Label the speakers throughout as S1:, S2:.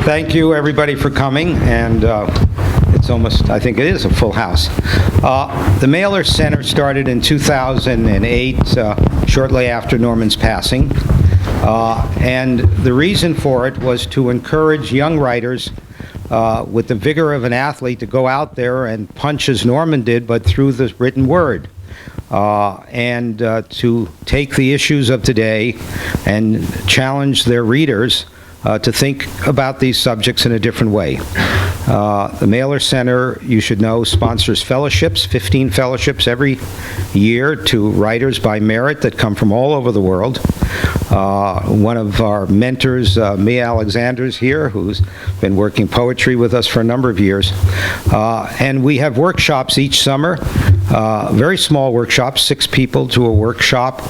S1: Thank you, everybody, for coming, and it's almost, I think it is a full house. The Mahler Center started in 2008, shortly after Norman's passing, and the reason for it was to encourage young writers with the vigor of an athlete to go out there and punch as Norman did, but through the written word. And to take the issues of today and challenge their readers to think about these subjects in a different way. The Mahler Center, you should know, sponsors fellowships, 15 fellowships every year to writers by merit that come from all over the world. One of our mentors, Mia Alexander's here, who's been working poetry with us for a number of years. And we have workshops each summer, very small workshops, 6 people to a workshop,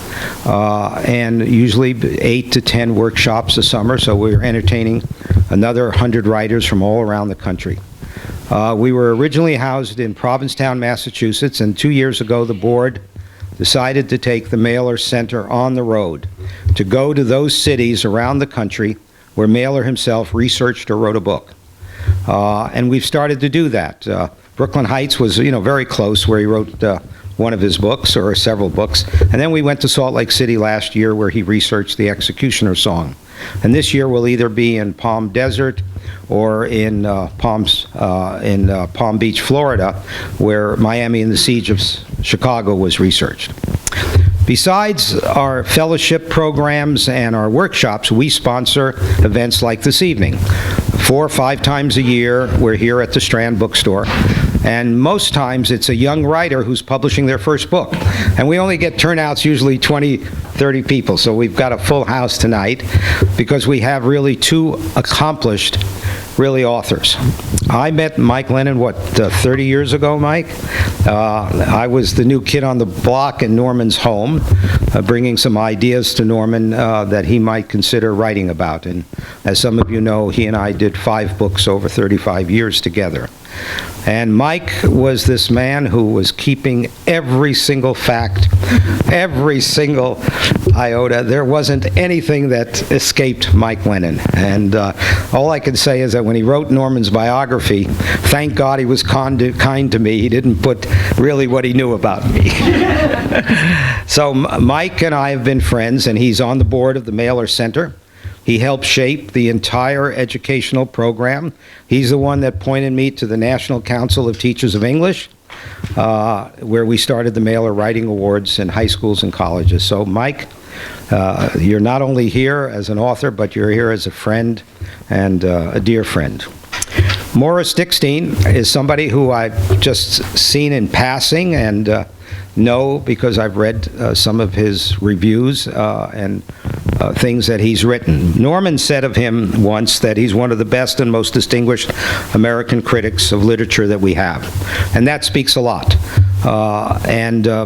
S1: and usually 8 to 10 workshops a summer, so we're entertaining another 100 writers from all around the country. We were originally housed in Provincetown, Massachusetts, and 2 years ago the board decided to take the Mahler Center on the road, to go to those cities around the country where Mahler himself researched or wrote a book. And we've started to do that. Brooklyn Heights was, very close, where he wrote one of his books, or several books. And then we went to Salt Lake City last year, where he researched the Executioner Song. And this year we'll either be in Palm Desert or in Palm Beach, Florida, where Miami and the Siege of Chicago was researched. Besides our fellowship programs and our workshops, we sponsor events like this evening. 4 or 5 times a year, we're here at the Strand bookstore, and most times it's a young writer who's publishing their first book. And we only get turnouts, usually 20, 30 people, so we've got a full house tonight because we have really 2 accomplished authors. I met Mike Lennon, 30 years ago, Mike? I was the new kid on the block in Norman's home, bringing some ideas to Norman that he might consider writing about. And as some of you know, he and I did 5 books over 35 years together. And Mike was this man who was keeping every single fact, every single iota. There wasn't anything that escaped Mike Lennon. And all I can say is that when he wrote Norman's biography, thank God he was kind to me. He didn't put really what he knew about me. So Mike and I have been friends, and he's on the board of the Mahler Center. He helped shape the entire educational program. He's the one that pointed me to the National Council of Teachers of English, where we started the Mahler Writing Awards in high schools and colleges. So Mike, you're not only here as an author, but you're here as a friend and a dear friend. Morris Dickstein is somebody who I've just seen in passing and know because I've read some of his reviews and things that he's written. Norman said of him once that he's one of the best and most distinguished American critics of literature that we have. And that speaks a lot.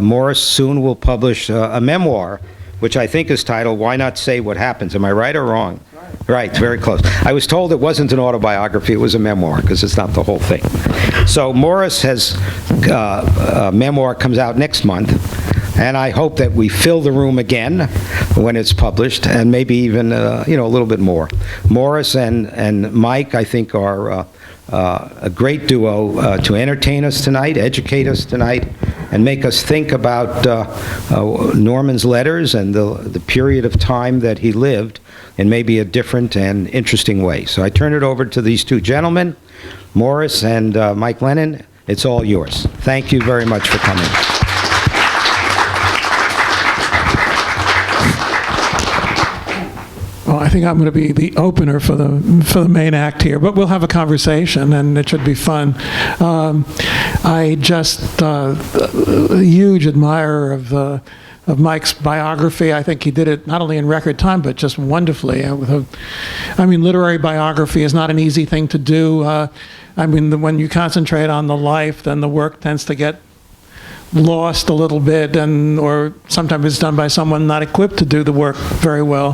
S1: Morris soon will publish a memoir, which I think is titled, Why Not Say What Happens? Am I right or wrong? Right, very close. I was told it wasn't an autobiography, it was a memoir, because it's not the whole thing. So Morris has, a memoir comes out next month, and I hope that we fill the room again when it's published, and maybe even, a little bit more. Morris and Mike, I think, are a great duo to entertain us tonight, educate us tonight, and make us think about Norman's letters and the period of time that he lived in maybe a different and interesting way. So I turn it over to these 2 gentlemen, Morris and Mike Lennon. It's all yours. Thank you very much for coming.
S2: Well, I think I'm going to be the opener for the main act here, but we'll have a conversation, and it should be fun. I just a huge admirer of Mike's biography. I think he did it not only in record time, but just wonderfully. Literary biography is not an easy thing to do. When you concentrate on the life, then the work tends to get lost a little bit, or sometimes it's done by someone not equipped to do the work very well.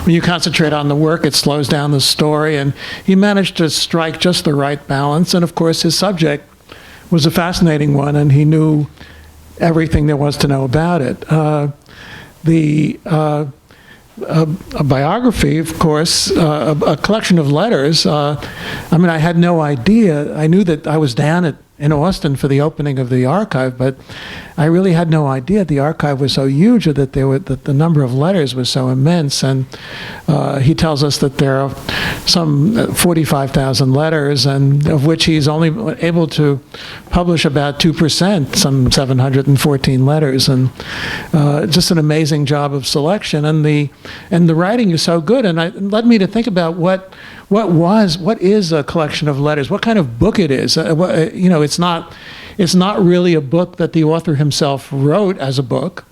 S2: When you concentrate on the work, it slows down the story, and he managed to strike just the right balance. And of course, his subject was a fascinating one, and he knew everything there was to know about it. a biography, of course, a collection of letters. I mean, I had no idea. I knew that I was down in Austin for the opening of the archive, but I really had no idea the archive was so huge, or that that the number of letters was so immense. And he tells us that there are some 45,000 letters, and of which he's only able to publish about 2%, some 714 letters, and just an amazing job of selection. And the writing is so good, and it led me to think about what is a collection of letters, what kind of book it is. It's not really a book that the author himself wrote as a book.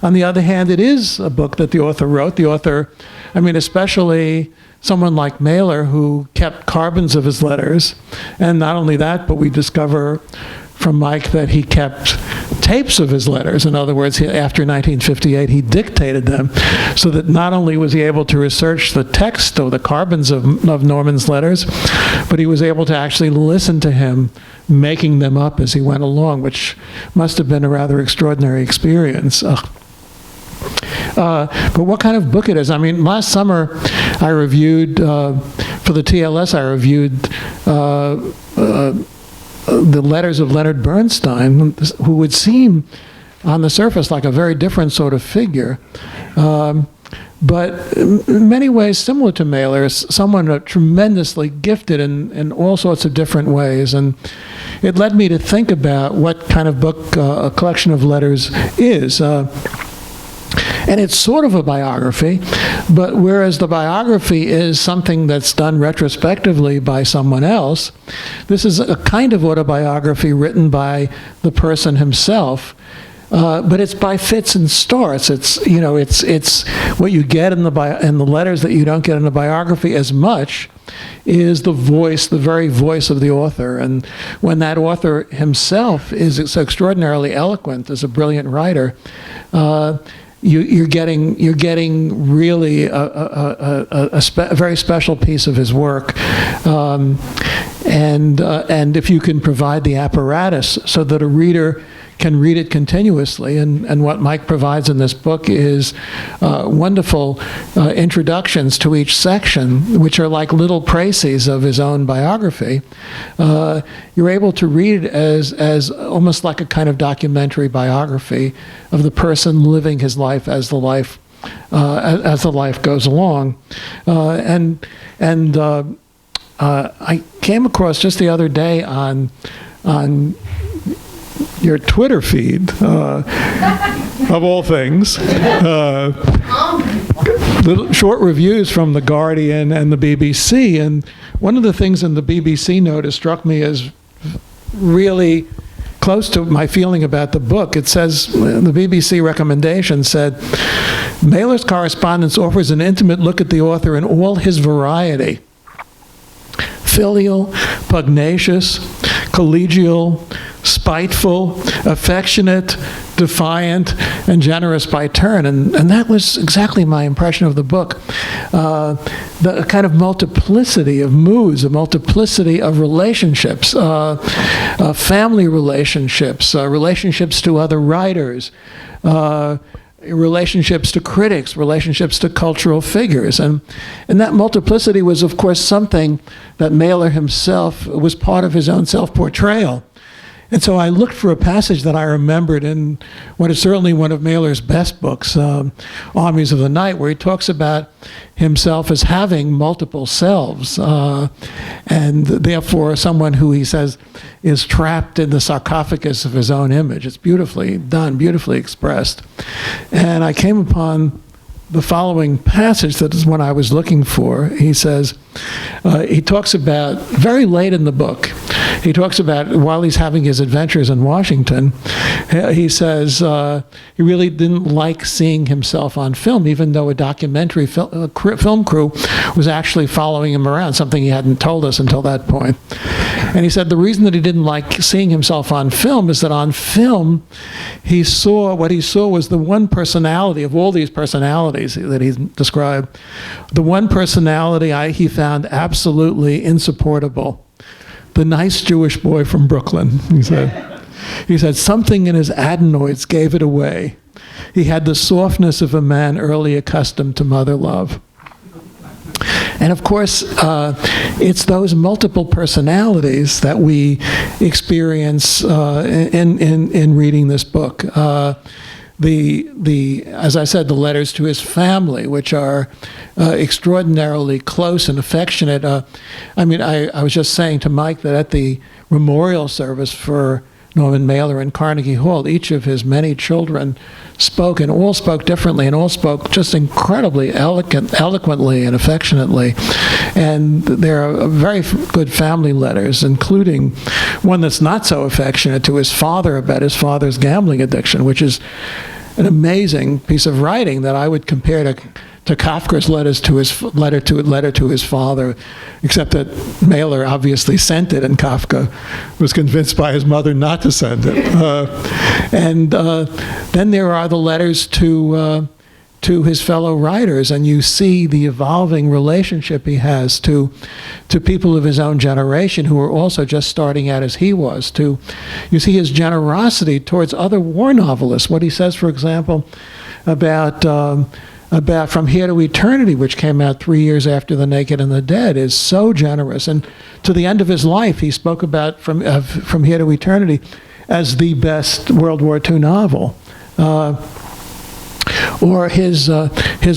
S2: On the other hand, it is a book that the author wrote. The author, I mean, especially someone like Mahler, who kept carbons of his letters. And not only that, but we discover from Mike that he kept tapes of his letters. In other words, after 1958, he dictated them, so that not only was he able to research the text or the carbons of Norman's letters, but he was able to actually listen to him making them up as he went along, which must have been a rather extraordinary experience. But what kind of book it is? I mean, last summer I reviewed, for the TLS, I reviewed the letters of Leonard Bernstein, who would seem on the surface like a very different sort of figure, but in many ways similar to Mahler, someone tremendously gifted in all sorts of different ways. And it led me to think about what kind of book a collection of letters is. And it's sort of a biography, but whereas the biography is something that's done retrospectively by someone else, this is a kind of autobiography written by the person himself. But it's by fits and starts. It's what you get in the letters that you don't get in a biography as much is the voice, the very voice of the author. And when that author himself is so extraordinarily eloquent as a brilliant writer, you're getting really a very special piece of his work, and if you can provide the apparatus so that a reader can read it continuously, and what Mike provides in this book is wonderful introductions to each section, which are like little précis of his own biography. You're able to read it as almost like a kind of documentary biography of the person living his life as the life goes along. I came across just the other day on your Twitter feed, of all things, little short reviews from The Guardian and the BBC. And one of the things in the BBC notice struck me as really close to my feeling about the book. It says, the BBC recommendation said, Mahler's correspondence offers an intimate look at the author in all his variety. Filial, pugnacious, collegial, spiteful, affectionate, defiant, and generous by turn. And that was exactly my impression of the book. The kind of multiplicity of moods, a multiplicity of relationships, family relationships, relationships to other writers, relationships to critics, relationships to cultural figures. And that multiplicity was, of course, something that Mahler himself was part of his own self-portrayal. And so I looked for a passage that I remembered in what is certainly one of Mahler's best books, Armies of the Night, where he talks about himself as having multiple selves, and therefore someone who, he says, is trapped in the sarcophagus of his own image. It's beautifully done, beautifully expressed. And I came upon the following passage that is what I was looking for. He says, he talks about, very late in the book, he talks about while he's having his adventures in Washington, he says he really didn't like seeing himself on film, even though a documentary film crew was actually following him around, something he hadn't told us until that point. And he said the reason that he didn't like seeing himself on film is that on film, what he saw was the one personality of all these personalities that he described, the one personality he found absolutely insupportable. The nice Jewish boy from Brooklyn, he said. He said, something in his adenoids gave it away. He had the softness of a man early accustomed to mother love. And of course, it's those multiple personalities that we experience in reading this book. As I said, the letters to his family, which are extraordinarily close and affectionate. I was just saying to Mike that at the memorial service for Norman Mailer in Carnegie Hall, each of his many children spoke, and all spoke differently, and all spoke just incredibly eloquently and affectionately. And there are very good family letters, including one that's not so affectionate to his father about his father's gambling addiction, which is an amazing piece of writing that I would compare to Kafka's letter to his father, except that Mailer obviously sent it, and Kafka was convinced by his mother not to send it. Then there are the letters to his fellow writers, and you see the evolving relationship he has to people of his own generation who are also just starting out as he was. You see his generosity towards other war novelists. What he says, for example, about From Here to Eternity, which came out 3 years after The Naked and the Dead, is so generous. And to the end of his life, he spoke about From Here to Eternity as the best World War II novel. Or his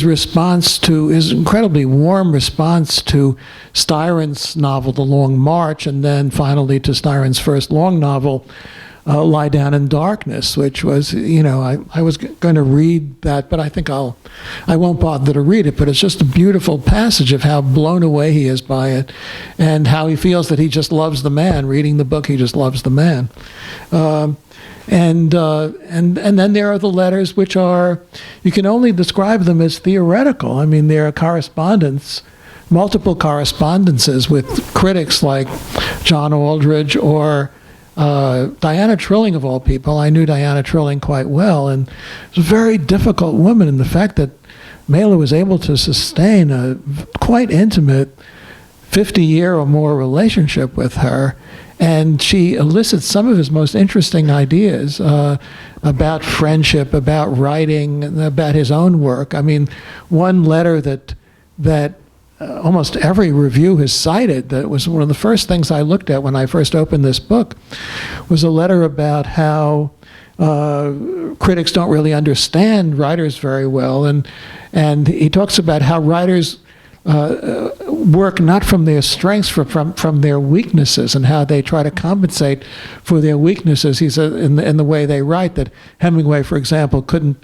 S2: response to, his incredibly warm response to Styron's novel, The Long March, and then finally to Styron's first long novel, Lie Down in Darkness, which was, I was going to read that, but I think I won't bother to read it, but it's just a beautiful passage of how blown away he is by it, and how he feels that he just loves the man. Reading the book, he just loves the man. And then there are the letters which are, you can only describe them as theoretical. I mean, there are correspondence, multiple correspondences with critics like John Aldridge or Diana Trilling, of all people. I knew Diana Trilling quite well, and she was a very difficult woman, and the fact that Mailer was able to sustain a quite intimate 50-year or more relationship with her, and she elicits some of his most interesting ideas about friendship, about writing, about his own work. I mean, one letter that almost every review has cited, that was one of the first things I looked at when I first opened this book, was a letter about how critics don't really understand writers very well, and he talks about how writers work not from their strengths, from their weaknesses, and how they try to compensate for their weaknesses. He said in the way they write, that Hemingway, for example, couldn't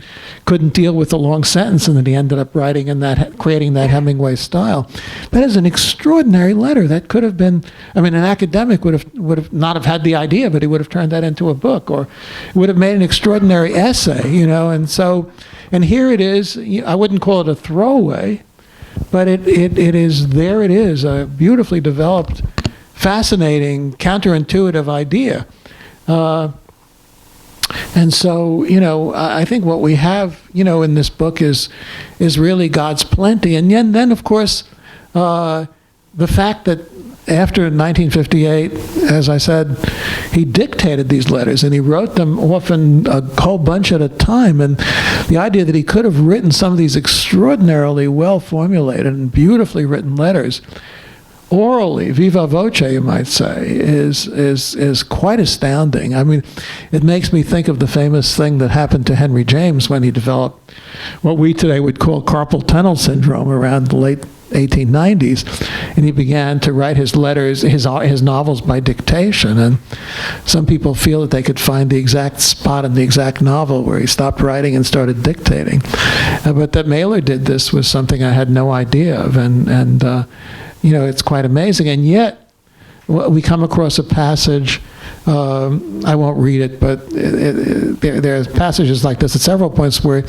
S2: deal with the long sentence, and then he ended up creating that Hemingway style. That is an extraordinary letter. That could have been, an academic would have not have had the idea, but he would have turned that into a book, or would have made an extraordinary essay, and here it is. I wouldn't call it a throwaway, but it is a beautifully developed, fascinating, counterintuitive idea. And so, I think what we have, in this book is really God's plenty. And then of course, the fact that after 1958, as I said, he dictated these letters, and he wrote them often a whole bunch at a time. And the idea that he could have written some of these extraordinarily well-formulated and beautifully written letters orally, viva voce, you might say, is quite astounding. It makes me think of the famous thing that happened to Henry James when he developed what we today would call carpal tunnel syndrome around the late 1890s, and he began to write his letters, his novels by dictation. And some people feel that they could find the exact spot in the exact novel where he stopped writing and started dictating. But that Mailer did this was something I had no idea of, and it's quite amazing. And yet, we come across a passage. I won't read it, but there's passages like this at several points where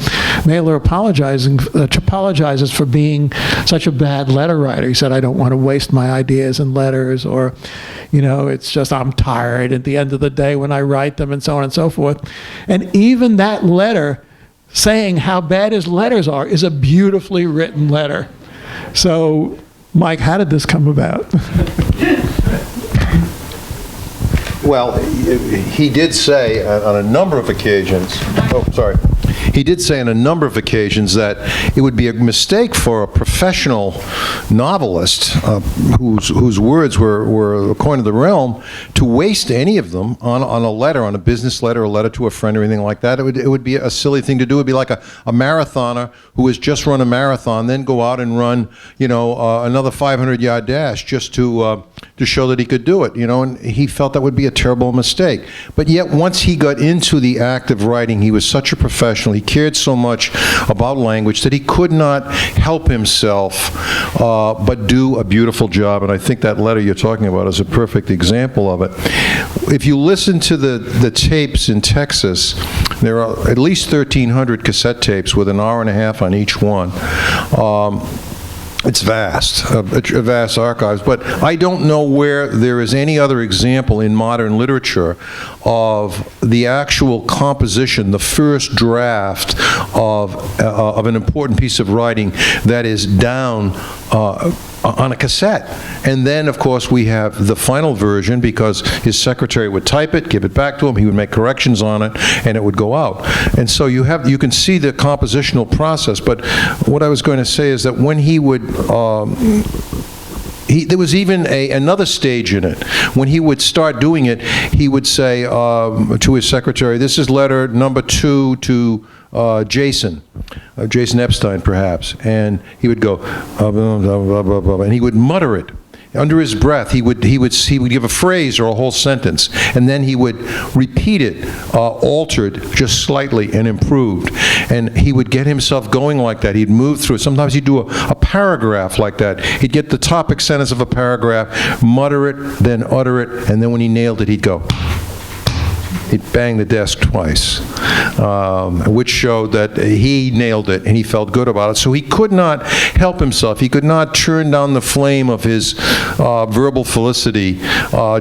S2: Mailer apologizes for being such a bad letter writer. He said, I don't want to waste my ideas in letters, or, it's just I'm tired at the end of the day when I write them, and so on and so forth. And even that letter, saying how bad his letters are, is a beautifully written letter. So, Mike, how did this come about?
S3: Well, he did say on a number of occasions, he did say on a number of occasions that it would be a mistake for a professional novelist whose words were according to the realm to waste any of them on a letter, on a business letter, a letter to a friend or anything like that. It would be a silly thing to do. It would be like a marathoner who has just run a marathon, then go out and run, another 500-yard dash just to show that he could do it, and he felt that would be a terrible mistake. But yet, once he got into the act of writing, he was such a professional, he cared so much about language that he could not help himself but do a beautiful job, and I think that letter you're talking about is a perfect example of it. If you listen to the tapes in Texas, there are at least 1,300 cassette tapes with an hour and a half on each one. It's vast, a vast archives, but I don't know where there is any other example in modern literature of the actual composition, the first draft of an important piece of writing that is down on a cassette. And then, of course, we have the final version because his secretary would type it, give it back to him, he would make corrections on it, and it would go out. And so you can see the compositional process, but what I was going to say is that when he would there was even another stage in it. When he would start doing it, he would say to his secretary, "This is letter number 2 to Jason Epstein, perhaps," and he would go, and he would mutter it. Under his breath, he would give a phrase or a whole sentence, and then he would repeat it, altered just slightly and improved. And he would get himself going like that. He'd move through. Sometimes he'd do a paragraph like that. He'd get the topic sentence of a paragraph, mutter it, then utter it, and then when he nailed it, he'd go. He'd bang the desk twice, which showed that he nailed it and he felt good about it. So he could not help himself. He could not turn down the flame of his verbal felicity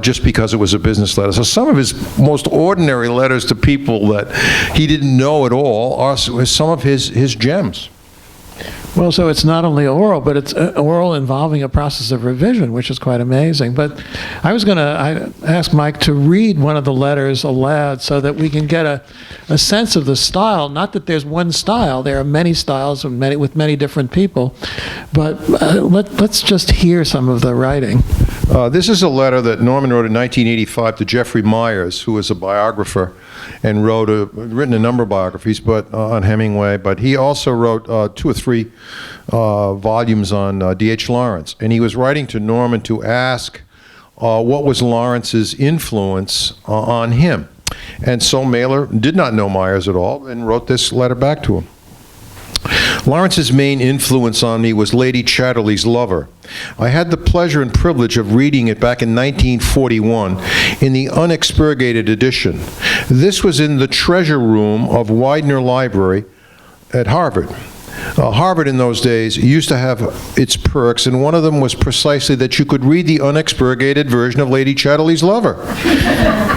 S3: just because it was a business letter. So some of his most ordinary letters to people that he didn't know at all are some of his gems.
S2: Well, so it's not only oral, but it's oral involving a process of revision, which is quite amazing. But I was going to ask Mike to read one of the letters aloud so that we can get a sense of the style. Not that there's one style. There are many styles with many different people. But let's just hear some of the writing.
S3: This is a letter that Norman wrote in 1985 to Jeffrey Myers, who was a biographer and written a number of biographies on Hemingway, but he also wrote 2 or 3 volumes on D.H. Lawrence. And he was writing to Norman to ask what was Lawrence's influence on him. And so Mahler did not know Myers at all and wrote this letter back to him. Lawrence's main influence on me was Lady Chatterley's Lover. I had the pleasure and privilege of reading it back in 1941 in the unexpurgated edition. This was in the treasure room of Widener Library at Harvard. Harvard in those days used to have its perks, and one of them was precisely that you could read the unexpurgated version of Lady Chatterley's Lover.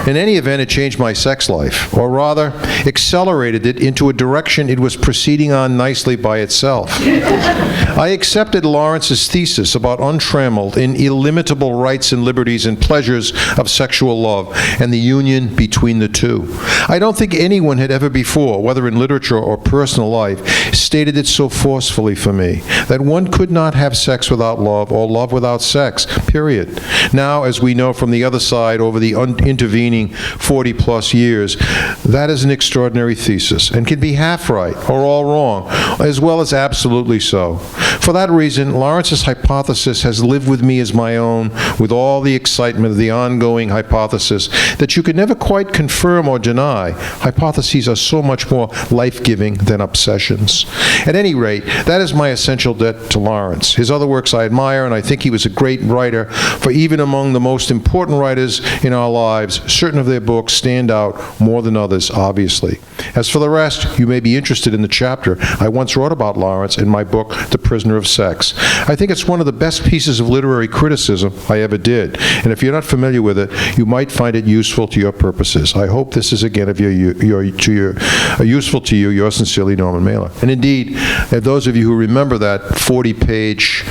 S3: In any event, it changed my sex life, or rather, accelerated it into a direction it was proceeding on nicely by itself. I accepted Lawrence's thesis about untrammeled and illimitable rights and liberties and pleasures of sexual love and the union between the two. I don't think anyone had ever before, whether in literature or personal life, stated it so forcefully for me, that one could not have sex without love or love without sex, period. Now, as we know from the other side over the intervening 40-plus years, that is an extraordinary thesis and can be half right or all wrong, as well as absolutely so. For that reason, Lawrence's hypothesis has lived with me as my own, with all the excitement of the ongoing hypothesis that you could never quite confirm or deny. Hypotheses are so much more life-giving than obsessions. At any rate, that is my essential debt to Lawrence. His other works I admire, and I think he was a great writer, for even among the most important writers in our lives, certain of their books stand out more than others, obviously. As for the rest, you may be interested in the chapter I once wrote about Lawrence in my book, The Prisoner of Sex. I think it's one of the best pieces of literary criticism I ever did, and if you're not familiar with it, you might find it useful to your purposes. I hope this is again of useful to you. Yours sincerely, Norman Mailer. And indeed, those of you who remember that 40-page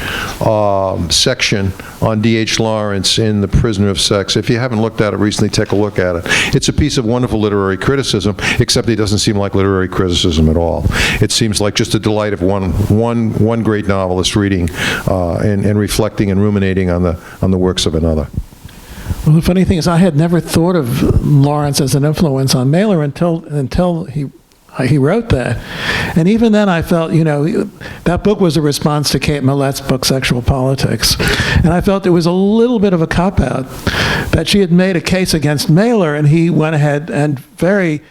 S3: section on D.H. Lawrence in The Prisoner of Sex. If you haven't looked at it recently, take a look at it. It's a piece of wonderful literary criticism, except it doesn't seem like literary criticism at all. It seems like just a delight of one great novelist reading and reflecting and ruminating on the works of another.
S2: Well, the funny thing is, I had never thought of Lawrence as an influence on Mahler until he wrote that. And even then I felt, that book was a response to Kate Millett's book, Sexual Politics. And I felt it was a little bit of a cop-out, that she had made a case against Mahler, and he went ahead and very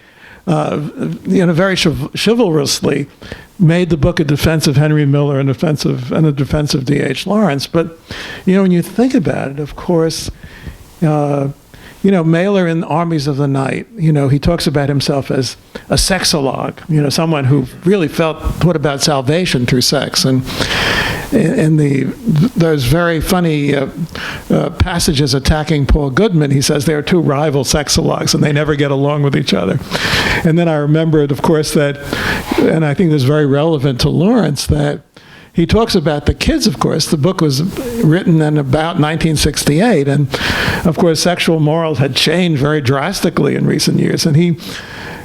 S2: chivalrously made the book a defense of Henry Miller and a defense of D.H. Lawrence. But, when you think about it, of course, Mahler in Armies of the Night, he talks about himself as a sexologue, someone who really thought about salvation through sex. And in those very funny passages attacking Paul Goodman, he says there are two rival sexologues and they never get along with each other. And then I remembered, of course, that, and I think this is very relevant to Lawrence, that he talks about the kids, of course. The book was written in about 1968, and of course sexual morals had changed very drastically in recent years. And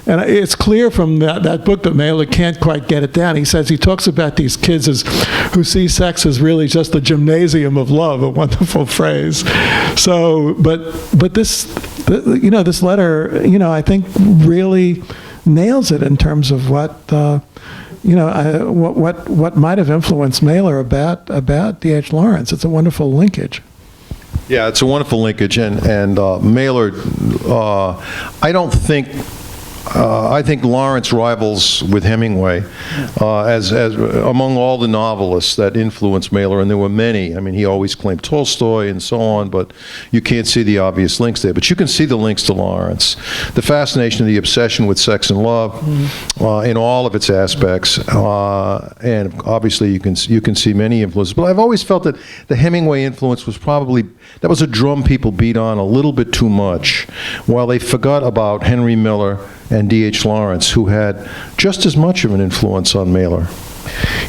S2: it's clear from that book that Mahler can't quite get it down. He says he talks about these kids who see sex as really just the gymnasium of love, a wonderful phrase. So, but this letter, I think really nails it in terms of what might have influenced Mahler about D.H. Lawrence. It's a wonderful linkage.
S3: Yeah, it's a wonderful linkage, and Mahler, I think Lawrence rivals with Hemingway as among all the novelists that influenced Mahler, and there were many. I mean, he always claimed Tolstoy and so on, but you can't see the obvious links there. But you can see the links to Lawrence. The fascination of the obsession with sex and love in all of its aspects, and obviously you can see many influences. But I've always felt that the Hemingway influence was that was a drum people beat on a little bit too much, while they forgot about Henry Miller and D.H. Lawrence, who had just as much of an influence on Mahler.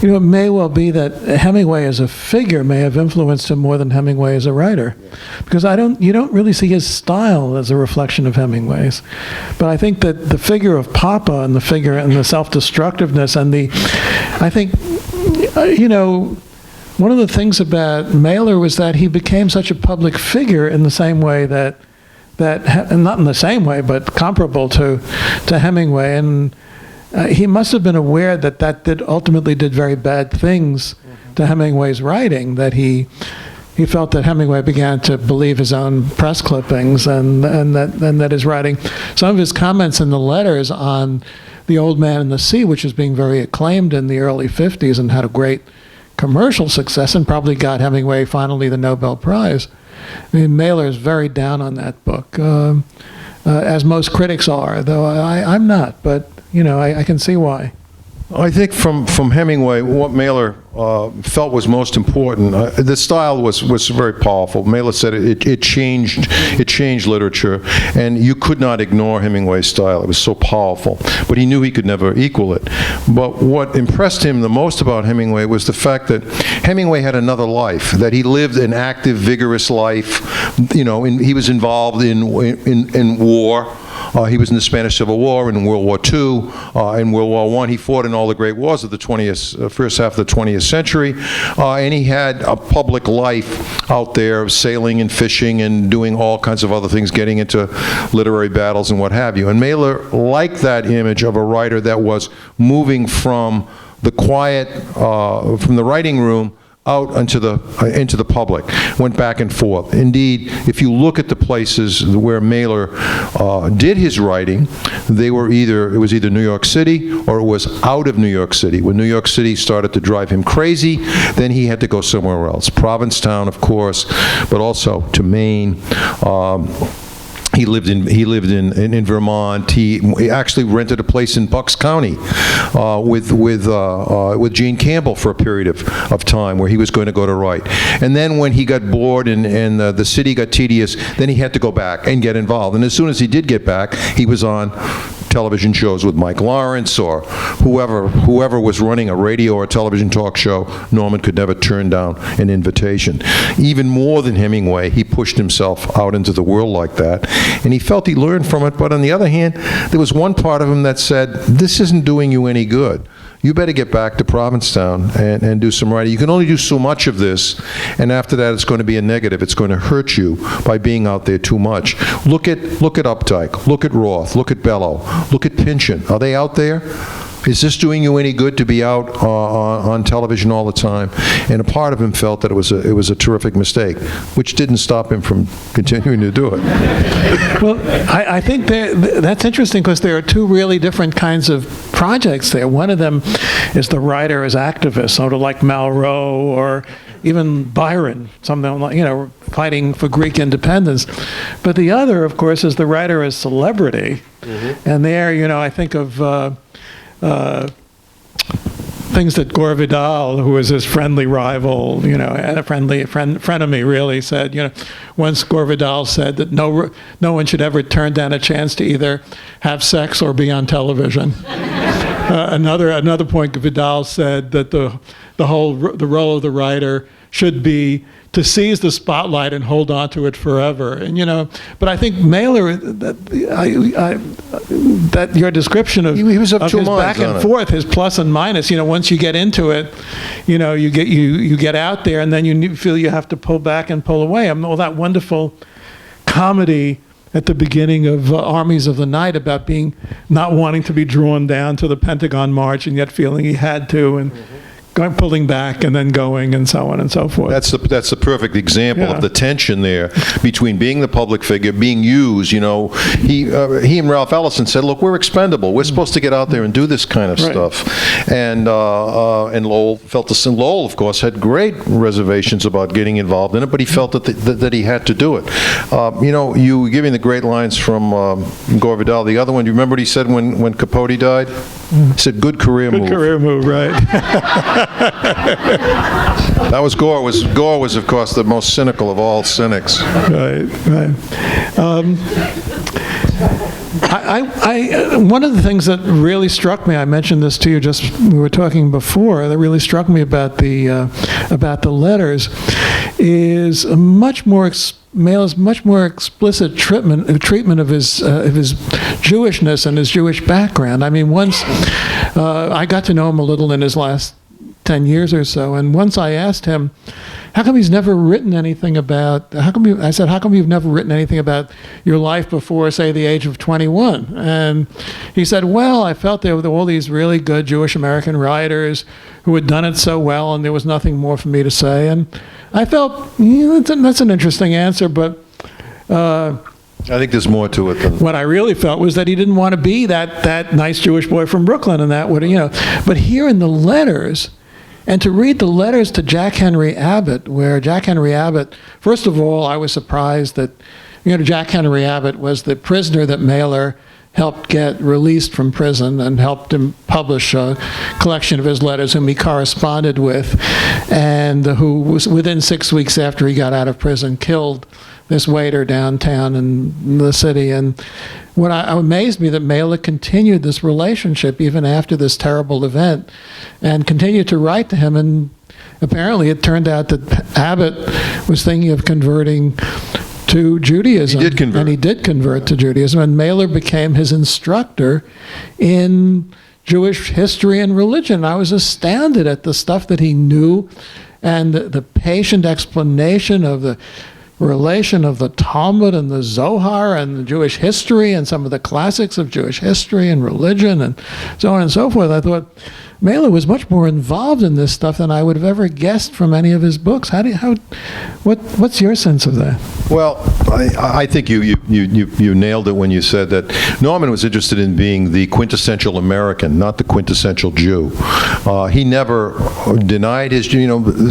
S2: It may well be that Hemingway as a figure may have influenced him more than Hemingway as a writer, because you don't really see his style as a reflection of Hemingway's. But I think that the figure of Papa and the figure and the self-destructiveness and one of the things about Mahler was that he became such a public figure in the same way that not in the same way, but comparable to Hemingway. And he must have been aware that ultimately did very bad things to Hemingway's writing, that he felt that Hemingway began to believe his own press clippings and that his writing, some of his comments in the letters on The Old Man and the Sea, which was being very acclaimed in the early 50s and had a great commercial success and probably got Hemingway finally the Nobel Prize. I mean, Mahler is very down on that book, as most critics are, though I'm not, but, I can see why.
S3: I think from Hemingway, what Mahler felt was most important. The style was very powerful. Mahler said it changed literature, and you could not ignore Hemingway's style. It was so powerful, but he knew he could never equal it. But what impressed him the most about Hemingway was the fact that Hemingway had another life, that he lived an active, vigorous life. He was involved in war. He was in the Spanish Civil War, in World War II, in World War I. He fought in all the great wars of the first half of the 20th century, and he had a public life out there, sailing and fishing and doing all kinds of other things, getting into literary battles and what have you. And Mahler liked that image of a writer that was moving from the quiet, from the writing room out into the public, went back and forth. Indeed, if you look at the places where Mahler did his writing, it was either New York City or it was out of New York City. When New York City started to drive him crazy, then he had to go somewhere else. Provincetown, of course, but also to Maine. He lived in Vermont. He actually rented a place in Bucks County with Gene Campbell for a period of time, where he was going to go to write. And then when he got bored and the city got tedious, then he had to go back and get involved. And as soon as he did get back, he was on television shows with Mike Lawrence or whoever was running a radio or television talk show, Norman could never turn down an invitation. Even more than Hemingway, he pushed himself out into the world like that, and he felt he learned from it. But on the other hand, there was one part of him that said, this isn't doing you any good. You better get back to Provincetown and do some writing. You can only do so much of this, and after that it's going to be a negative. It's going to hurt you by being out there too much. Look at Updike, look at Roth, look at Bellow, look at Pynchon. Are they out there? Is this doing you any good to be out on television all the time? And a part of him felt that it was a terrific mistake, which didn't stop him from continuing to do it.
S2: Well, I think that's interesting because there are two really different kinds of projects there. One of them is the writer as activist, sort of like Malraux or even Byron, something like, fighting for Greek independence. But the other, of course, is the writer as celebrity. Mm-hmm. And there, I think of things that Gore Vidal, who was his friendly rival, and a frenemy, really said. Once Gore Vidal said that no one should ever turn down a chance to either have sex or be on television. Another point, Vidal said that the role of the writer should be to seize the spotlight and hold on to it forever. And but I think Mahler, that your description of,
S3: he was of
S2: his back and forth, his plus and minus. Once you get into it, you get out there, and then you feel you have to pull back and pull away. All that wonderful comedy at the beginning of Armies of the Night about not wanting to be drawn down to the Pentagon March and yet feeling he had to, and pulling back and then going, and so on and so forth.
S3: That's the perfect example of the tension there between being the public figure, being used. He and Ralph Ellison said, "Look, we're expendable. We're supposed to get out there and do this kind of stuff." And Lowell felt the same. Lowell, of course, had great reservations about getting involved in it, but he felt that he had to do it. You were giving the great lines from Gore Vidal. The other one, do you remember what he said when Capote died? He said, "Good career move."
S2: Good career move, right?
S3: That was Gore. Gore was, of course, the most cynical of all cynics.
S2: Right. One of the things that really struck me, I mentioned this to you we were talking before, that really struck me about the letters, is Mahler's much more explicit treatment of his Jewishness and his Jewish background. I mean, once I got to know him a little in his last 10 years or so, and once I asked him, how come he's never written anything about, how come you've never written anything about your life before, say, the age of 21? And he said, well, I felt there were all these really good Jewish American writers who had done it so well, and there was nothing more for me to say. And I felt, that's an interesting answer, but
S3: I think there's more to it than
S2: what I really felt was that he didn't want to be that nice Jewish boy from Brooklyn, and that would, But here in the letters, and to read the letters to Jack Henry Abbott, where Jack Henry Abbott, first of all, I was surprised that, Jack Henry Abbott was the prisoner that Mahler helped get released from prison and helped him publish a collection of his letters, whom he corresponded with, and who was, within 6 weeks after he got out of prison, killed this waiter downtown in the city. And what amazed me that Mahler continued this relationship even after this terrible event and continued to write to him. And apparently it turned out that Abbott was thinking of converting to Judaism.
S3: He did convert.
S2: And he did convert to Judaism. And Mahler became his instructor in Jewish history and religion. I was astounded at the stuff that he knew and the patient explanation of the relation of the Talmud and the Zohar and the Jewish history and some of the classics of Jewish history and religion and so on and so forth. I thought Mahler was much more involved in this stuff than I would have ever guessed from any of his books. What's your sense of that?
S3: Well, I think you nailed it when you said that Norman was interested in being the quintessential American, not the quintessential Jew. He never denied his,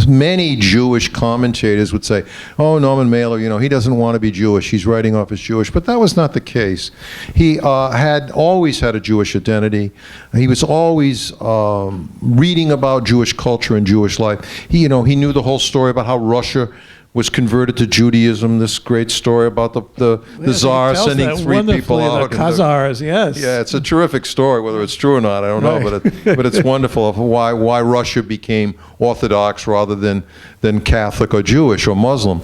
S3: many Jewish commentators would say, oh, Norman Mailer, he doesn't want to be Jewish. He's writing off as Jewish. But that was not the case. He had always had a Jewish identity. He was always reading about Jewish culture and Jewish life. He knew the whole story about how Russia was converted to Judaism. This great story about the Tsar sending 3 people out.
S2: The Khazars, yes.
S3: Yeah, it's a terrific story. Whether it's true or not, I don't know, but it's wonderful of why Russia became Orthodox rather than Catholic or Jewish or Muslim.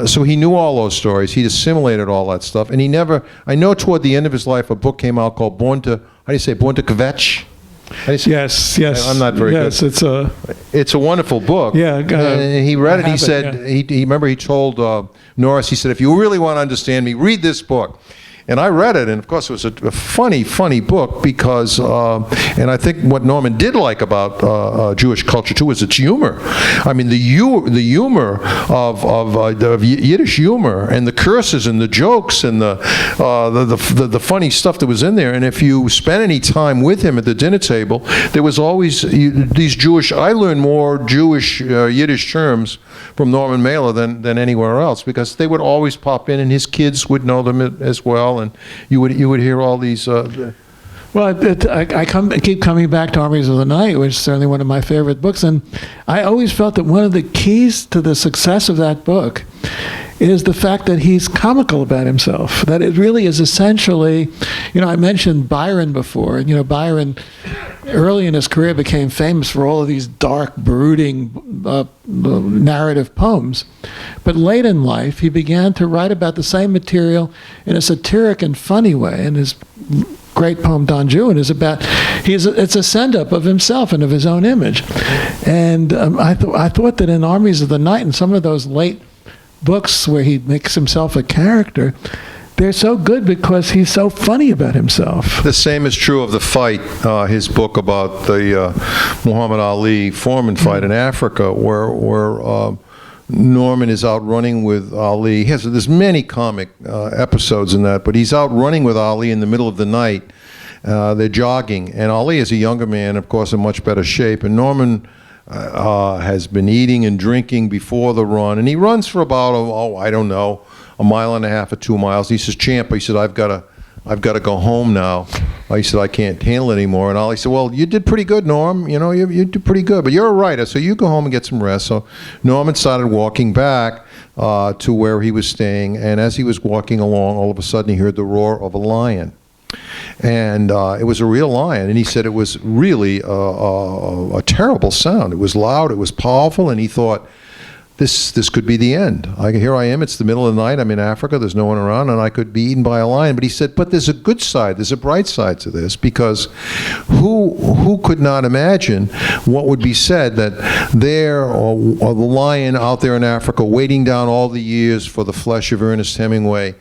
S3: So he knew all those stories. He'd assimilated all that stuff, and he never. I know toward the end of his life, a book came out called Born to Kvetch.
S2: Yes.
S3: I'm not very good.
S2: Yes,
S3: it's a wonderful book.
S2: Yeah,
S3: and he read it. He said, he remember he told Norris, he said, if you really want to understand me, read this book. And I read it, and of course it was a funny book because, and I think what Norman did like about Jewish culture too is its humor. I mean, the humor of Yiddish humor and the curses and the jokes and the funny stuff that was in there. And if you spent any time with him at the dinner table, there was always these Jewish. I learned more Jewish Yiddish terms from Norman Mailer than anywhere else because they would always pop in, and his kids would know them as well. And you would hear all these.
S2: Well, I keep coming back to Armies of the Night, which is certainly one of my favorite books, and I always felt that one of the keys to the success of that book is the fact that he's comical about himself. That it really is essentially, I mentioned Byron before, and Byron early in his career became famous for all of these dark, brooding narrative poems. But late in life, he began to write about the same material in a satiric and funny way. And his great poem, Don Juan, is about, it's a send-up of himself and of his own image. And I thought that in Armies of the Night and some of those late books where he makes himself a character, they're so good because he's so funny about himself.
S3: The same is true of The Fight, his book about the Muhammad Ali Foreman fight in Africa, where Norman is out running with Ali. There's many comic episodes in that, but he's out running with Ali in the middle of the night. They're jogging, and Ali is a younger man, of course, in much better shape, and Norman has been eating and drinking before the run, and he runs for about, I don't know, 1.5 miles or 2 miles. He says, "Champ," he said, I've got to go home now. He said, "I can't handle it anymore." And Ali said, "Well, you did pretty good, Norm. You did pretty good, but you're a writer, so you go home and get some rest." So Norman started walking back to where he was staying, and as he was walking along, all of a sudden he heard the roar of a lion. And it was a real lion, and he said it was really a terrible sound. It was loud, it was powerful, and he thought, this could be the end. Here I am, it's the middle of the night, I'm in Africa, there's no one around, and I could be eaten by a lion. But he said, but there's a good side, there's a bright side to this, because who could not imagine what would be said that there, or the lion out there in Africa, waiting down all the years for the flesh of Ernest Hemingway,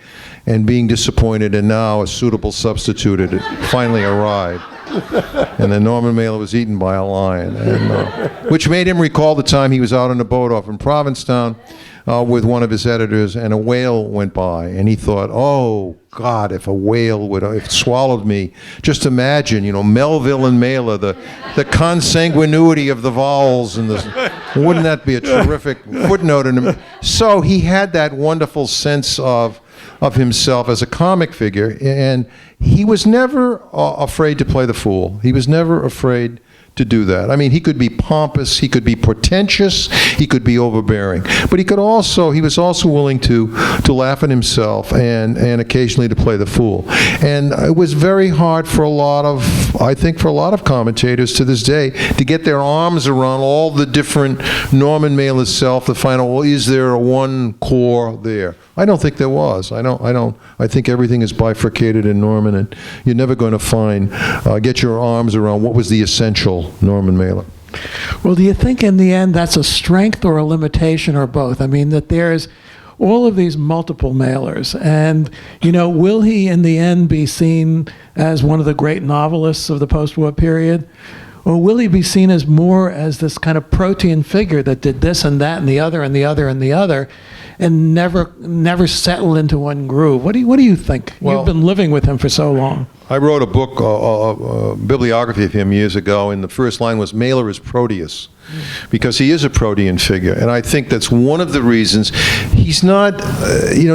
S3: and being disappointed, and now a suitable substitute had finally arrived. And then Norman Mailer was eaten by a lion, which made him recall the time he was out on a boat off in Provincetown with one of his editors, and a whale went by, and he thought, oh God, if a whale would have swallowed me. Just imagine, Melville and Mailer, the consanguinity of the vowels, and wouldn't that be a terrific footnote in him? So he had that wonderful sense of himself as a comic figure, and he was never afraid to play the fool. He was never afraid to do that. I mean, he could be pompous, he could be pretentious, he could be overbearing, but he was also willing to laugh at himself and occasionally to play the fool. And it was very hard for a lot of commentators to this day to get their arms around all the different Norman Mailer's self to find out, well, is there a one core there? I don't think there was. I think everything is bifurcated in Norman, and you're never going to get your arms around what was the essential Norman Mailer.
S2: Well, do you think in the end that's a strength or a limitation or both? I mean, that there's all of these multiple Mailers, and, will he in the end be seen as one of the great novelists of the post-war period? Or will he be seen as more as this kind of protean figure that did this and that and the other and the other and the other, and never settled into one groove? What do you think?
S3: Well,
S2: you've been living with him for so long.
S3: I wrote a book, a bibliography of him years ago, and the first line was, Mailer is Proteus, because he is a protean figure. And I think that's one of the reasons he's not,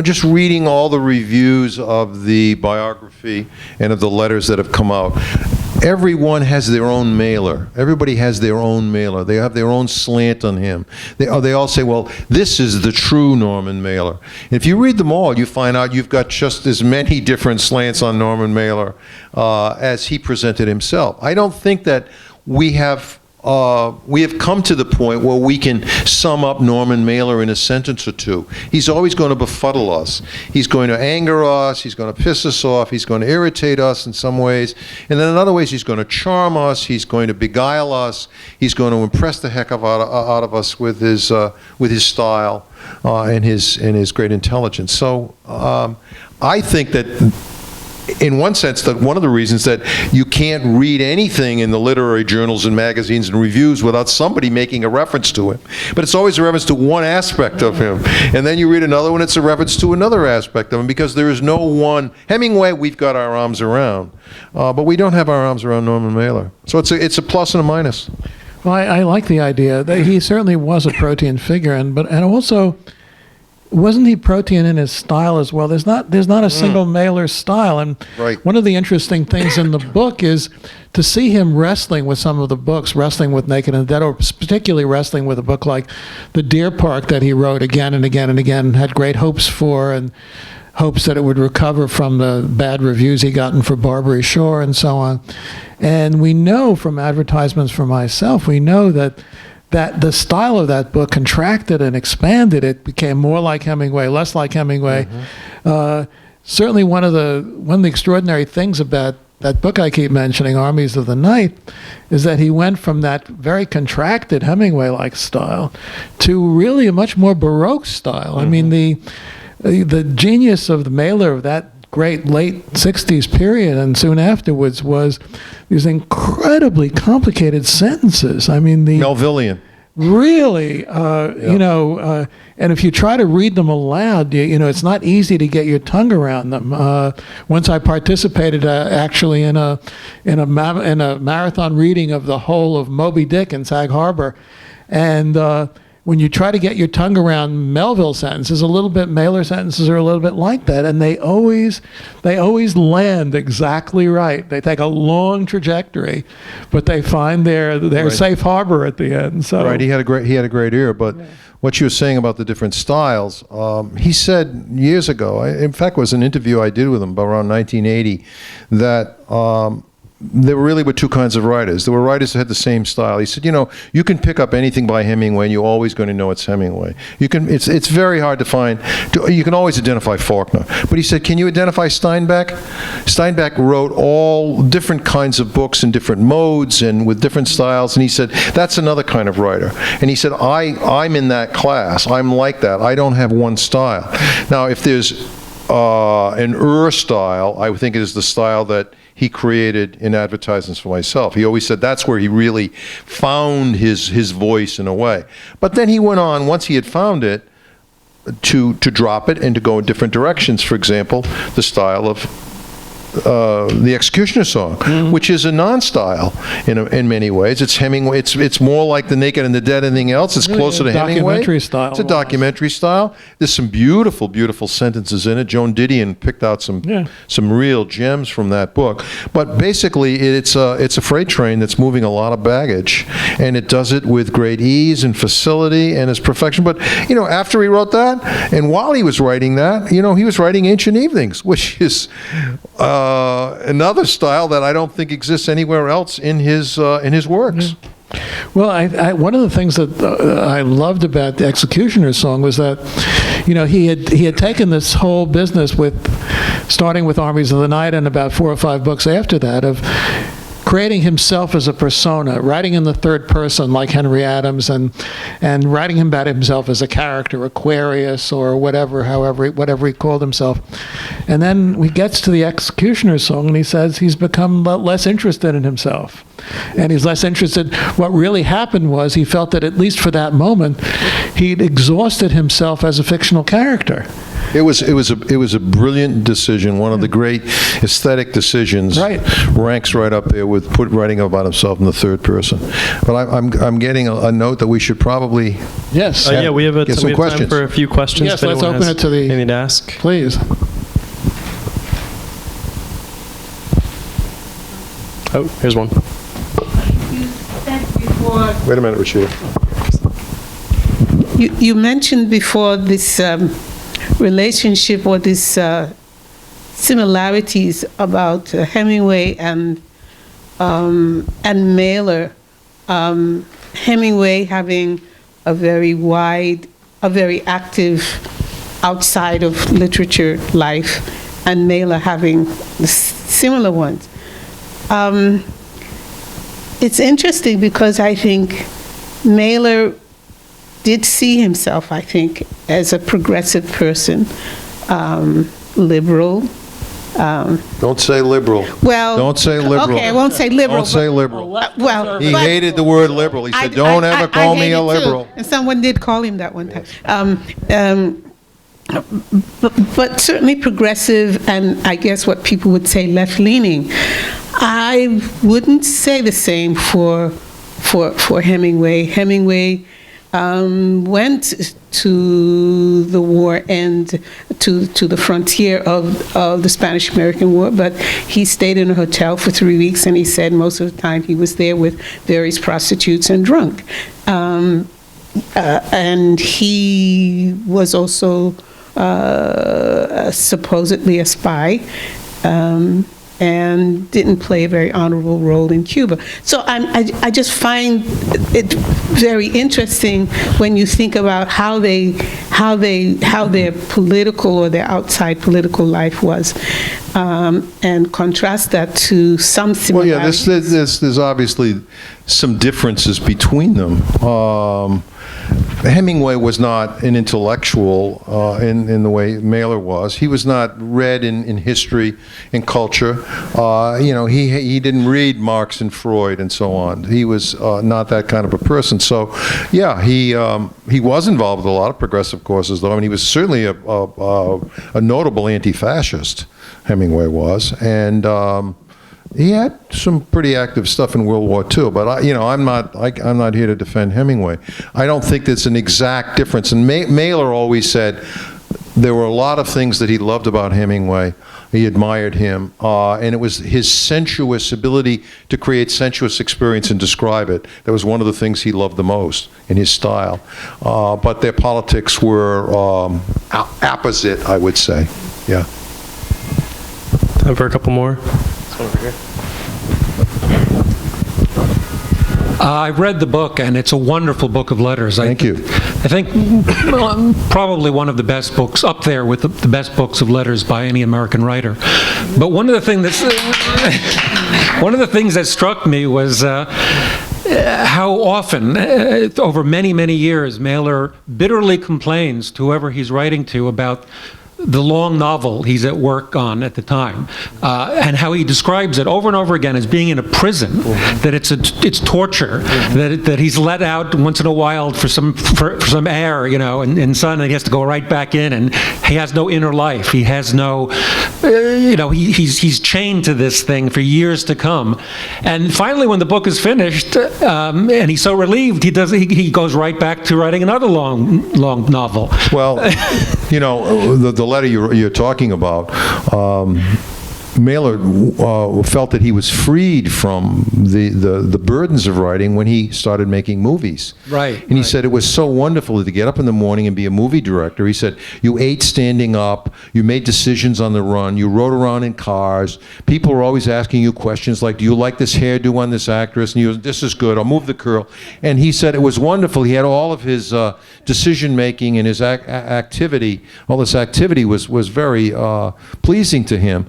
S3: just reading all the reviews of the biography and of the letters that have come out, everyone has their own Mahler. Everybody has their own Mahler. They have their own slant on him. They all say, well, this is the true Norman Mailer. If you read them all, you find out you've got just as many different slants on Norman Mailer as he presented himself. I don't think that we have come to the point where we can sum up Norman Mailer in a sentence or two. He's always going to befuddle us. He's going to anger us. He's going to piss us off. He's going to irritate us in some ways. And then in other ways, he's going to charm us. He's going to beguile us. He's going to impress the heck out of us with his style and his great intelligence. So I think that, in one sense, that one of the reasons that you can't read anything in the literary journals and magazines and reviews without somebody making a reference to him. But it's always a reference to one aspect of him. And then you read another one, it's a reference to another aspect of him, because there is no one. Hemingway, we've got our arms around. But we don't have our arms around Norman Mailer. So it's a plus and a minus.
S2: Well, I like the idea that he certainly was a protean figure, and also, wasn't he protean in his style as well? There's not a single Mailer style, and
S3: Right.
S2: One of the interesting things in the book is to see him wrestling with some of the books, wrestling with Naked and the Dead, or particularly wrestling with a book like The Deer Park that he wrote again and again and again, had great hopes for, and hopes that it would recover from the bad reviews he gotten for Barbary Shore and so on. And we know from advertisements for myself, we know that the style of that book contracted and expanded. It became more like Hemingway, less like Hemingway. Certainly one of the extraordinary things about that book I keep mentioning, Armies of the Night, is that he went from that very contracted Hemingway-like style to really a much more Baroque style. I mean, the genius of the Mailer of that great late 60s period and soon afterwards was these incredibly complicated sentences. I mean,
S3: Melvillian.
S2: Really, and if you try to read them aloud, it's not easy to get your tongue around them. Once I participated actually in a marathon reading of the whole of Moby Dick in Sag Harbor, and when you try to get your tongue around Melville sentences, Mailer sentences are a little bit like that, and they always land exactly right. They take a long trajectory, but they find their
S3: Right.
S2: safe harbor at the end. So
S3: Right, he had a great ear, but what you were saying about the different styles, he said years ago, in fact, it was an interview I did with him around 1980, that there really were two kinds of writers. There were writers that had the same style. He said, you can pick up anything by Hemingway and you're always going to know it's Hemingway. It's very hard to find. You can always identify Faulkner. But he said, can you identify Steinbeck? Steinbeck wrote all different kinds of books in different modes and with different styles. And he said, that's another kind of writer. And he said, I'm in that class. I'm like that. I don't have one style. Now, if there's an style, I would think it is the style that he created in advertisements for myself. He always said that's where he really found his voice in a way. But then he went on, once he had found it, to drop it and to go in different directions. For example, the style of the Executioner Song, which is a non-style in many ways. It's Hemingway. It's more like The Naked and the Dead than anything else. It's closer to Hemingway.
S2: Documentary style.
S3: It's a documentary style. There's some beautiful, beautiful sentences in it. Joan Didion picked out some real gems from that book. But basically, it's a freight train that's moving a lot of baggage, and it does it with great ease and facility and its perfection. But after he wrote that, and while he was writing that, he was writing Ancient Evenings, which is another style that I don't think exists anywhere else in his works.
S2: Well, I one of the things that I loved about the Executioner's Song was that, he had taken this whole business starting with Armies of the Night and about 4 or 5 books after that, of creating himself as a persona, writing in the third person like Henry Adams, and writing about himself as a character, Aquarius or whatever he called himself. And then he gets to the Executioner's Song and he says he's become less interested in himself. And he's less interested. What really happened was he felt that at least for that moment, he'd exhausted himself as a fictional character.
S3: It was a brilliant decision, one of the great aesthetic decisions.
S2: Right.
S3: Ranks right up there with writing about himself in the third person. But I'm getting a note that we should probably
S2: Yes.
S4: We have
S3: get some
S4: time
S3: questions.
S4: for a few questions.
S2: Yes,
S4: if
S2: let's
S4: anyone
S2: open
S4: has
S2: it to the-
S4: anything to ask.
S2: Please.
S4: Oh, here's one.
S5: You said before,
S3: Wait a minute, Rashida.
S5: you mentioned before this relationship or this similarities about Hemingway and Mahler. Hemingway having a very active outside of literature life, and Mahler having similar ones. It's interesting because I think Mahler did see himself, I think, as a progressive person, liberal.
S3: Don't say liberal.
S5: Well,
S3: Don't say liberal.
S5: Okay, I won't say liberal.
S3: Don't say liberal.
S5: Well,
S3: He
S5: but-
S3: hated the word liberal. He said, "Don't ever call me
S5: hate
S3: a
S5: it too.
S3: liberal."
S5: And someone did call him that one time. But certainly progressive, and I guess what people would say left-leaning. I wouldn't say the same for Hemingway. Hemingway went to the war and to the frontier of the Spanish-American War, but he stayed in a hotel for 3 weeks, and he said most of the time he was there with various prostitutes and drunk. And he was also supposedly a spy, and didn't play a very honorable role in Cuba. So I just find it very interesting when you think about how their political or their outside political life was, and contrast that to some
S3: Well, yeah,
S5: similarities.
S3: there's obviously some differences between them. Hemingway was not an intellectual in the way Mahler was. He was not read in history and culture. He didn't read Marx and Freud and so on. He was not that kind of a person. So, yeah, he was involved with a lot of progressive causes, though. I mean, he was certainly a notable anti-fascist. Hemingway was, and he had some pretty active stuff in World War II. But I'm not here to defend Hemingway. I don't think there's an exact difference. And Mahler always said there were a lot of things that he loved about Hemingway. He admired him, and it was his sensuous ability to create sensuous experience and describe it. That was one of the things he loved the most in his style. But their politics were opposite, I would say. Yeah.
S4: Time for a couple more. This one over here.
S6: I read the book, and it's a wonderful book of letters.
S3: Thank you.
S6: I think probably one of the best books, up there with the best books of letters by any American writer. But one of the things that struck me was how often, over many, many years, Mahler bitterly complains to whoever he's writing to about the long novel he's at work on at the time, and how he describes it over and over again as being in a prison, that it's torture, that he's let out once in a while for some air, and sun, and he has to go right back in, and he has no inner life. He has no, he's chained to this thing for years to come. And finally, when the book is finished, and he's so relieved, he goes right back to writing another long novel.
S3: Well, the letter you're talking about, Mahler felt that he was freed from the burdens of writing when he started making movies.
S6: Right.
S3: And he said it was so wonderful to get up in the morning and be a movie director. He said, you ate standing up, you made decisions on the run, you rode around in cars. People were always asking you questions like, do you like this hairdo on this actress? And you go, this is good, I'll move the curl. And he said it was wonderful. He had all of his decision making and his activity, all this activity was very pleasing to him.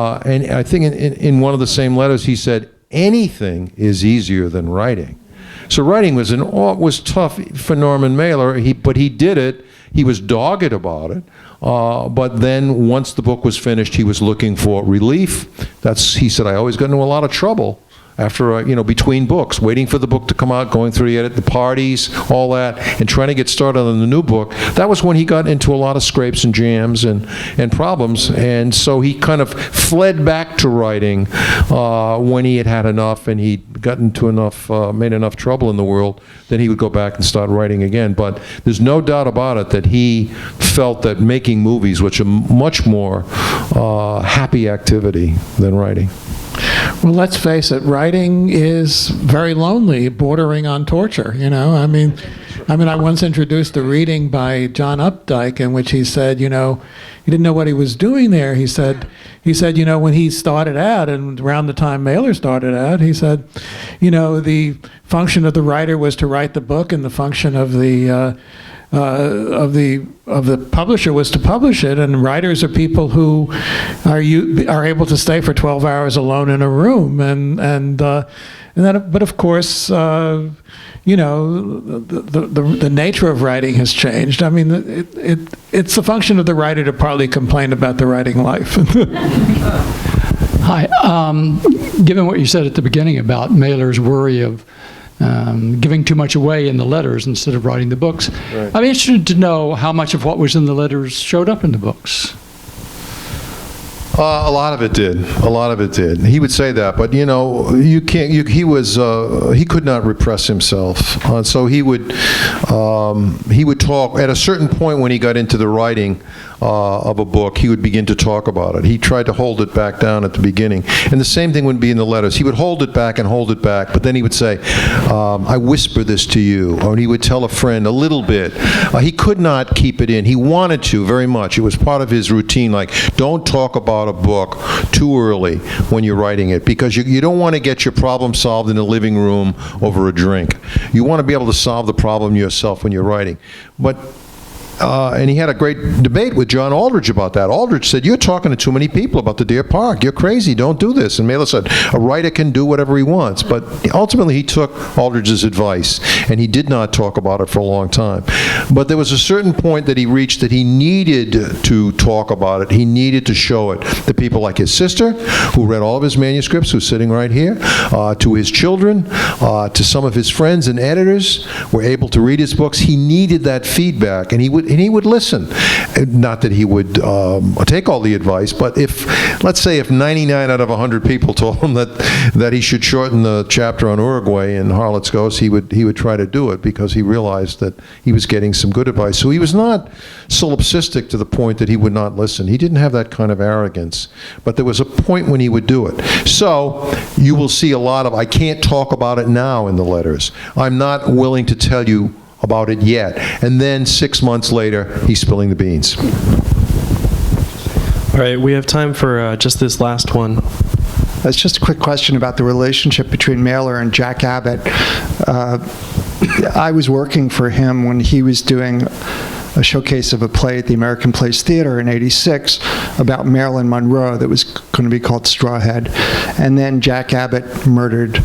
S3: And I think in one of the same letters he said, anything is easier than writing. So writing was tough for Norman Mailer, but he did it. He was dogged about it. But then once the book was finished, he was looking for relief. He said, I always got into a lot of trouble after, between books, waiting for the book to come out, going through the edit, the parties, all that, and trying to get started on the new book. That was when he got into a lot of scrapes and jams and problems. And so he kind of fled back to writing when he had enough and he'd gotten to made enough trouble in the world. Then he would go back and start writing again. But there's no doubt about it that he felt that making movies was a much more happy activity than writing.
S2: Well, let's face it, writing is very lonely, bordering on torture, you know? I mean, I once introduced a reading by John Updike in which he said, you know, he didn't know what he was doing there. He said, you know, when he started out, and around the time Mahler started out, he said, you know, the function of the writer was to write the book, and the function of the publisher was to publish it. And writers are people who are able to stay for 12 hours alone in a room, and that. But of course, you know, the nature of writing has changed. I mean, it's the function of the writer to partly complain about the writing life.
S7: Hi. Given what you said at the beginning about Mahler's worry of giving too much away in the letters instead of writing the books,
S3: Right.
S7: I'm interested to know how much of what was in the letters showed up in the books.
S3: A lot of it did. A lot of it did. He would say that, but you know, you can't. He could not repress himself. So he would talk at a certain point when he got into the writing of a book. He would begin to talk about it. He tried to hold it back down at the beginning, and the same thing would be in the letters. He would hold it back and hold it back, but then he would say, "I whisper this to you," or he would tell a friend a little bit. He could not keep it in. He wanted to very much. It was part of his routine. Like, don't talk about a book too early when you're writing it, because you don't want to get your problem solved in the living room over a drink. You want to be able to solve the problem yourself when you're writing. But and he had a great debate with John Aldrich about that. Aldrich said, "You're talking to too many people about the Deer Park. You're crazy. Don't do this." And Mahler said, "A writer can do whatever he wants." But ultimately, he took Aldrich's advice, and he did not talk about it for a long time. But there was a certain point that he reached that he needed to talk about it. He needed to show it to people like his sister, who read all of his manuscripts, who's sitting right here, to his children, to some of his friends and editors were able to read his books. He needed that feedback, and he would listen. Not that he would take all the advice, but let's say if 99 out of 100 people told him that he should shorten the chapter on Uruguay in Harlots Ghost, he would try to do it, because he realized that he was getting some good advice. So he was not solipsistic to the point that he would not listen. He didn't have that kind of arrogance, but there was a point when he would do it. So you will see a lot of, I can't talk about it now in the letters. I'm not willing to tell you about it yet. And then 6 months later, he's spilling the beans.
S4: All right, we have time for just this last one.
S8: That's just a quick question about the relationship between Mahler and Jack Abbott. I was working for him when he was doing a showcase of a play at the American Place Theater in '86 about Marilyn Monroe that was going to be called Strawhead. And then Jack Abbott murdered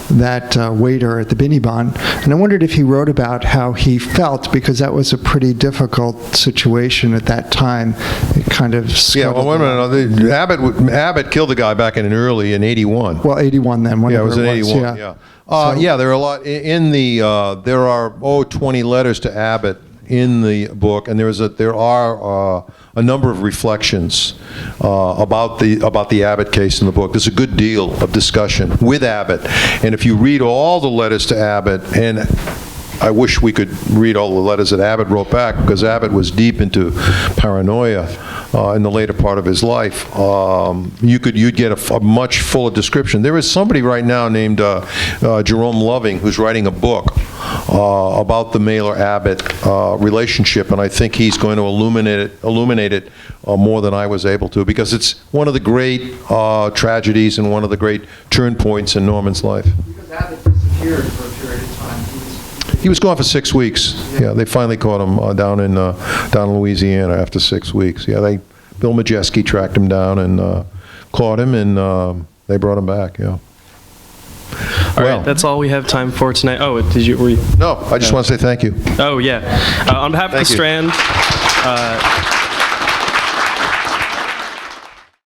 S8: that waiter at the Biniban. And I wondered if he wrote about how he felt, because that was a pretty difficult situation at that time. It kind of
S3: Yeah, well, wait a minute. Abbott killed the guy back in early in '81.
S8: Well, 81 then.
S3: Yeah, it was in '81.
S8: Yeah.
S3: Yeah.
S8: So-
S3: Yeah, there are a lot in the. There are 20 letters to Abbott in the book, and there are a number of reflections about the Abbott case in the book. There's a good deal of discussion with Abbott, and if you read all the letters to Abbott, and I wish we could read all the letters that Abbott wrote back, because Abbott was deep into paranoia in the later part of his life. You'd get a much fuller description. There is somebody right now named Jerome Loving who's writing a book about the Mahler-Abbott relationship, and I think he's going to illuminate it more than I was able to, because it's one of the great tragedies and one of the great turn points in Norman's life.
S8: Because Abbott disappeared for a period of time.
S3: He was gone for 6 weeks. Yeah, they finally caught him down in Louisiana after 6 weeks. Yeah, Bill Majeski tracked him down and caught him, and they brought him back. Yeah.
S4: All right, that's all we have time for tonight. Oh, were you?
S3: No, I just want to say thank you.
S4: Oh, yeah. On behalf of the
S3: Thank you.
S4: Strand,